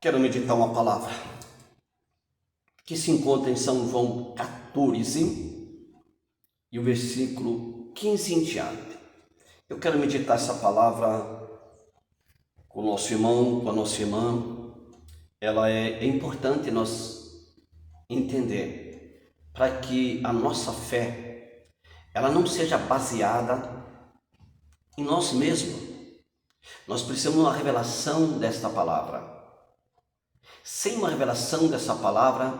Quero meditar uma palavra que se encontra em São João 14 e o versículo 15 em diante. Eu quero meditar essa palavra com o nosso irmão, com a nossa irmã. Ela é importante nós entender para que a nossa fé ela não seja baseada em nós mesmos. Nós precisamos de uma revelação desta palavra. Sem uma revelação dessa palavra,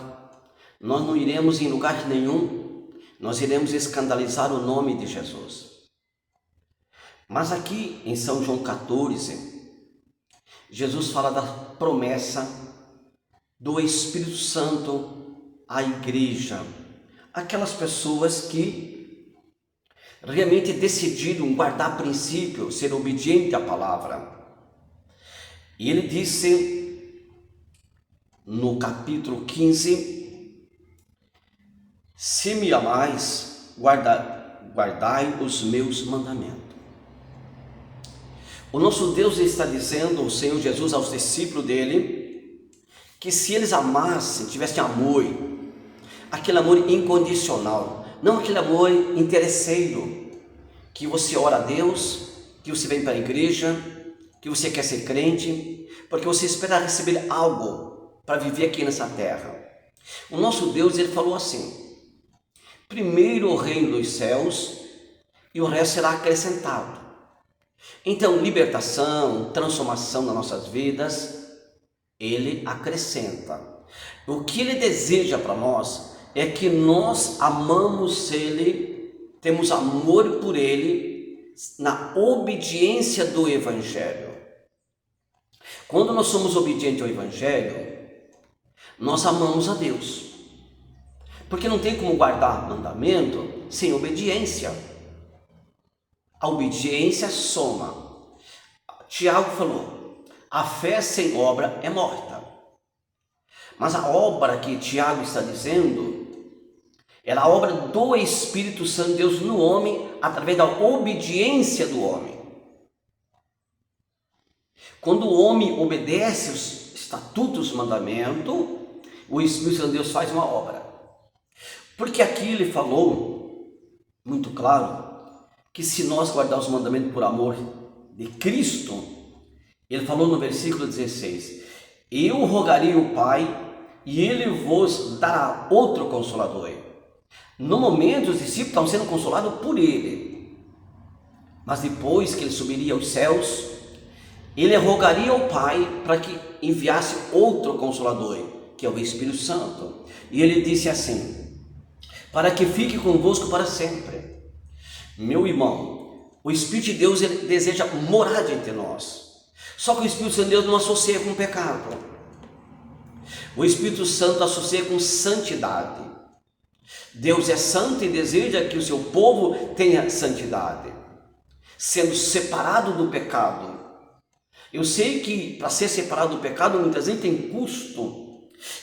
nós não iremos em lugar nenhum, nós iremos escandalizar o nome de Jesus. Mas aqui em São João 14, Jesus fala da promessa do Espírito Santo à igreja, aquelas pessoas que realmente decidiram guardar princípio, ser obediente à palavra. E ele disse no capítulo 15: se me amais, guardai os meus mandamentos. O nosso Deus está dizendo, o Senhor Jesus, aos discípulos dele, que se eles amassem, tivessem amor, aquele amor incondicional, não aquele amor interesseiro, que você ora a Deus, que você vem para a igreja, que você quer ser crente, porque você espera receber algo para viver aqui nessa terra. O nosso Deus, ele falou assim: primeiro o reino dos céus e o resto será acrescentado. Então, libertação, transformação nas nossas vidas, ele acrescenta. O que ele deseja para nós é que nós amamos ele, temos amor por ele, na obediência do Evangelho. Quando nós somos obedientes ao Evangelho, nós amamos a Deus, porque não tem como guardar mandamento sem obediência. A obediência soma. Tiago falou: a fé sem obra é morta. Mas a obra que Tiago está dizendo é a obra do Espírito Santo de Deus no homem, através da obediência do homem. Quando o homem obedece os estatutos, os mandamentos, o Espírito Santo de Deus faz uma obra. Porque aqui ele falou muito claro que se nós guardarmos os mandamentos por amor de Cristo, ele falou no versículo 16: eu rogarei ao Pai e ele vos dará outro Consolador. No momento os discípulos estavam sendo consolados por ele, mas depois que ele subiria aos céus, ele rogaria ao Pai para que enviasse outro Consolador, que é o Espírito Santo. E ele disse assim: para que fique convosco para sempre. Meu irmão, o Espírito de Deus ele deseja morar entre nós. Só que o Espírito Santo de Deus não associa com pecado. O Espírito Santo associa com santidade. Deus é santo e deseja que o seu povo tenha santidade, sendo separado do pecado. Eu sei que para ser separado do pecado muitas vezes tem custo.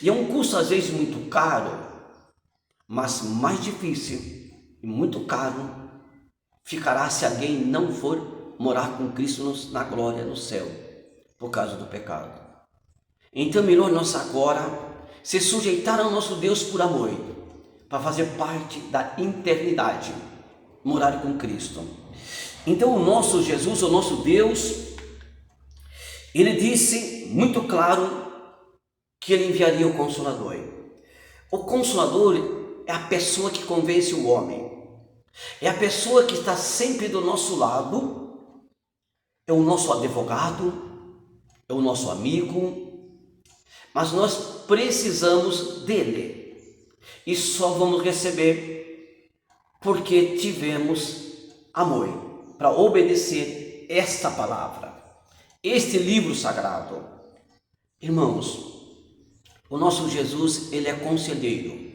E é um custo às vezes muito caro, mas mais difícil e muito caro ficará se alguém não for morar com Cristo na glória, no céu, por causa do pecado. Então melhor nós agora se sujeitar ao nosso Deus por amor, para fazer parte da eternidade, morar com Cristo. Então o nosso Jesus, o nosso Deus, ele disse muito claro que ele enviaria o Consolador. O Consolador é a pessoa que convence o homem, é a pessoa que está sempre do nosso lado, é o nosso advogado, é o nosso amigo, mas nós precisamos dele e só vamos receber porque tivemos amor para obedecer esta palavra, este livro sagrado. Irmãos, o nosso Jesus, ele é conselheiro,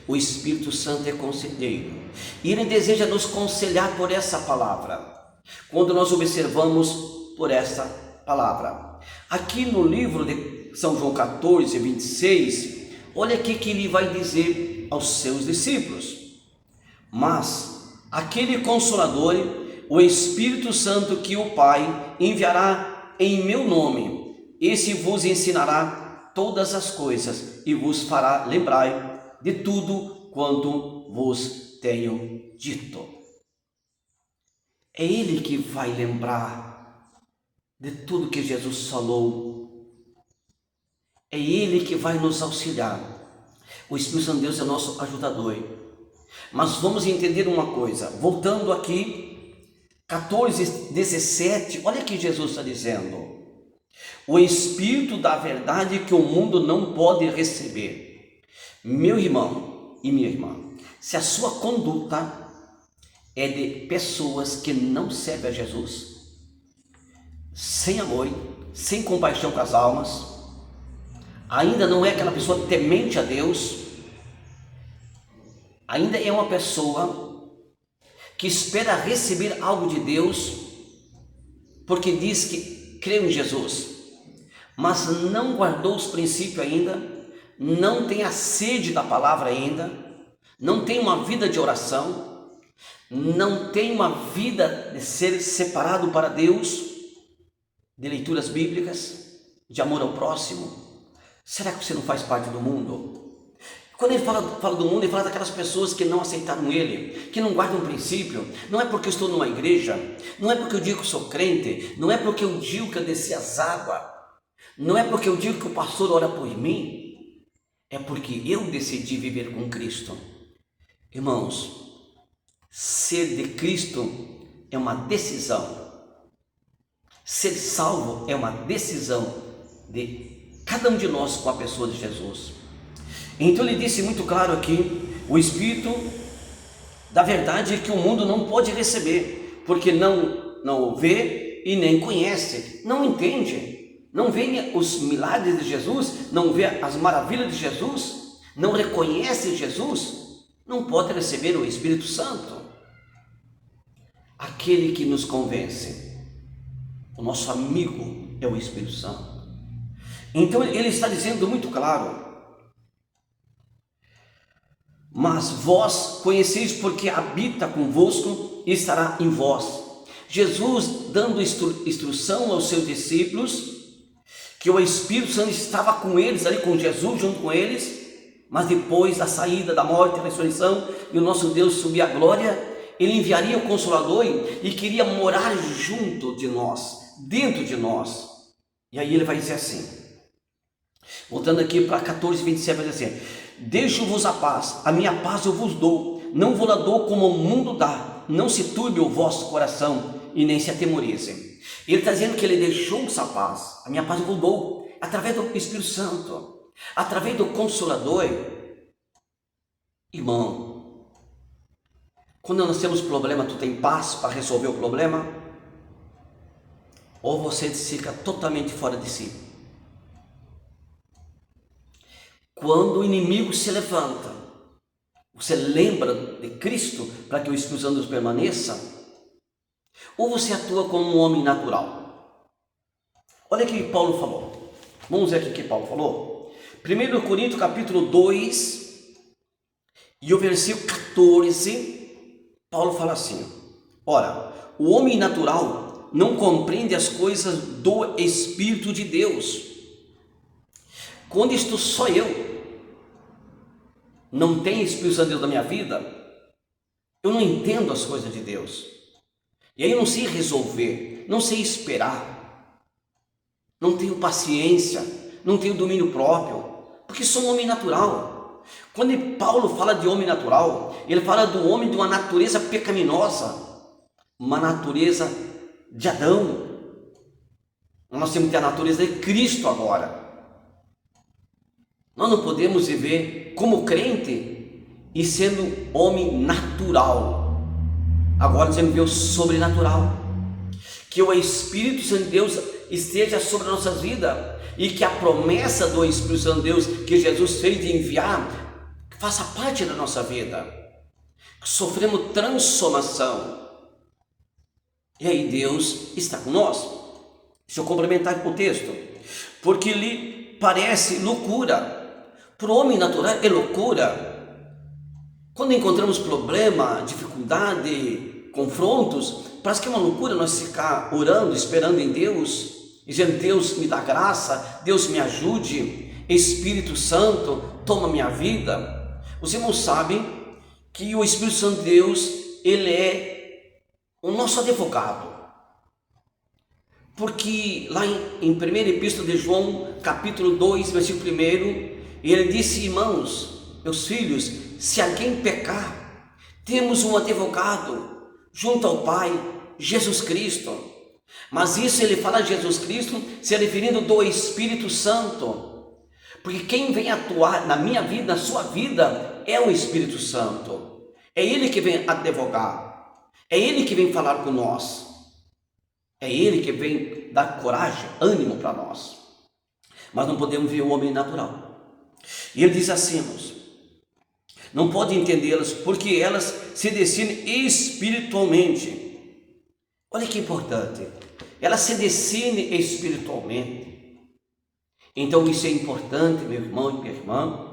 o Espírito Santo é conselheiro, e ele deseja nos conselhar por essa palavra, quando nós observamos por essa palavra. Aqui no livro de São João 14, 26, olha aqui que ele vai dizer aos seus discípulos: mas aquele Consolador, o Espírito Santo que o Pai enviará em meu nome, esse vos ensinará todas as coisas e vos fará lembrar de tudo quanto vos tenho dito. É Ele que vai lembrar de tudo que Jesus falou. É Ele que vai nos auxiliar. O Espírito Santo de Deus é nosso ajudador. Mas vamos entender uma coisa, voltando aqui, 14, 17, olha que Jesus está dizendo: o Espírito da verdade que o mundo não pode receber. Meu irmão e minha irmã, se a sua conduta é de pessoas que não servem a Jesus, sem amor, sem compaixão com as almas, ainda não é aquela pessoa temente a Deus, ainda é uma pessoa que espera receber algo de Deus, porque diz que crê em Jesus, mas não guardou os princípios ainda, não tem a sede da palavra ainda, não tem uma vida de oração, não tem uma vida de ser separado para Deus, de leituras bíblicas, de amor ao próximo. Será que você não faz parte do mundo? Quando ele fala do mundo, ele fala daquelas pessoas que não aceitaram ele, que não guardam o princípio. Não é porque eu estou numa igreja, não é porque eu digo que sou crente, não é porque eu digo que eu desci as águas, não é porque eu digo que o pastor ora por mim, é porque eu decidi viver com Cristo. Irmãos, ser de Cristo é uma decisão. Ser salvo é uma decisão de cada um de nós com a pessoa de Jesus. Então ele disse muito claro aqui, o Espírito da verdade que o mundo não pode receber, porque não vê e nem conhece, não entende, não vê os milagres de Jesus, não vê as maravilhas de Jesus, não reconhece Jesus, não pode receber o Espírito Santo. Aquele que nos convence, o nosso amigo é o Espírito Santo. Então ele está dizendo muito claro: mas vós conheceis porque habita convosco e estará em vós. Jesus dando instrução aos seus discípulos, que o Espírito Santo estava com eles, ali com Jesus, junto com eles, mas depois da saída, da morte e ressurreição, e o nosso Deus subir à glória, Ele enviaria o Consolador e queria morar junto de nós, dentro de nós. E aí ele vai dizer assim, voltando aqui para 14, 27, vai dizer assim: deixo-vos a paz, a minha paz eu vos dou, não vos la dou como o mundo dá, não se turbe o vosso coração e nem se atemorize. Ele está dizendo que ele deixou essa paz, a minha paz eu vos dou, através do Espírito Santo, através do Consolador. Irmão, quando nós temos problema, tu tem paz para resolver o problema? Ou você fica totalmente fora de si? Quando o inimigo se levanta, você lembra de Cristo para que o Espírito Santo permaneça? Ou você atua como um homem natural? Olha o que Paulo falou. Vamos ver aqui o que Paulo falou. 1 Coríntios capítulo 2 e o versículo 14, Paulo fala assim: ora, o homem natural não compreende as coisas do Espírito de Deus. Quando estou só eu, não tem Espírito Santo de Deus na minha vida, eu não entendo as coisas de Deus. E aí eu não sei resolver, não sei esperar, não tenho paciência, não tenho domínio próprio, porque sou um homem natural. Quando Paulo fala de homem natural, ele fala do homem de uma natureza pecaminosa, uma natureza de Adão. Nós temos que ter a natureza de Cristo agora. Nós não podemos viver como crente e sendo homem natural. Agora nós temos que ver o sobrenatural. Que o Espírito Santo de Deus esteja sobre as nossas vidas e que a promessa do Espírito Santo de Deus que Jesus fez de enviar faça parte da nossa vida. Sofremos transformação. E aí Deus está com nós. Deixa eu complementar o texto. Porque lhe parece loucura. Para o homem natural é loucura. Quando encontramos problema, dificuldade, confrontos, parece que é uma loucura nós ficar orando, esperando em Deus, dizendo: Deus me dá graça, Deus me ajude. Espírito Santo, toma minha vida. Os irmãos sabem que o Espírito Santo de Deus, ele é o nosso advogado. Porque lá em 1ª Epístola de João, capítulo 2, versículo 1, ele disse: irmãos, meus filhos, se alguém pecar, temos um advogado junto ao Pai, Jesus Cristo. Mas isso ele fala de Jesus Cristo se referindo do Espírito Santo, porque quem vem atuar na minha vida, na sua vida, é o Espírito Santo. É ele que vem advogar, é ele que vem falar com nós, é ele que vem dar coragem, ânimo para nós. Mas não podemos ver o homem natural. E ele diz assim, irmãos, não pode entendê-las porque elas se decidem espiritualmente. Olha que importante, ela se decide espiritualmente. Então isso é importante, meu irmão e minha irmã,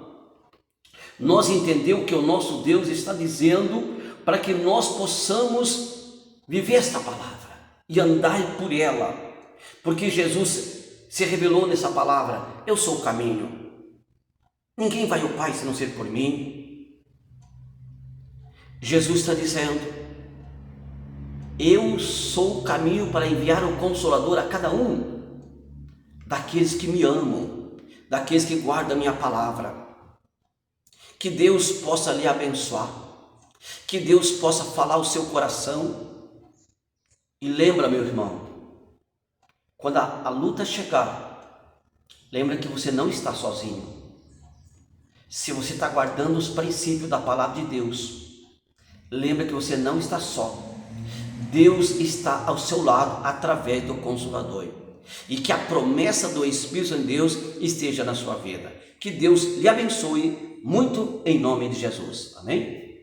nós entendemos o que o nosso Deus está dizendo para que nós possamos viver esta palavra e andar por ela, porque Jesus se revelou nessa palavra: eu sou o caminho, ninguém vai ao Pai se não ser por mim. Jesus está dizendo: eu sou o caminho para enviar o Consolador a cada um daqueles que me amam, daqueles que guardam a minha palavra. Que Deus possa lhe abençoar, que Deus possa falar ao seu coração. E lembra, meu irmão, quando a luta chegar, lembra que você não está sozinho. Se você está guardando os princípios da palavra de Deus, lembra que você não está só. Deus está ao seu lado através do Consolador. E que a promessa do Espírito de Deus esteja na sua vida. Que Deus lhe abençoe muito em nome de Jesus. Amém?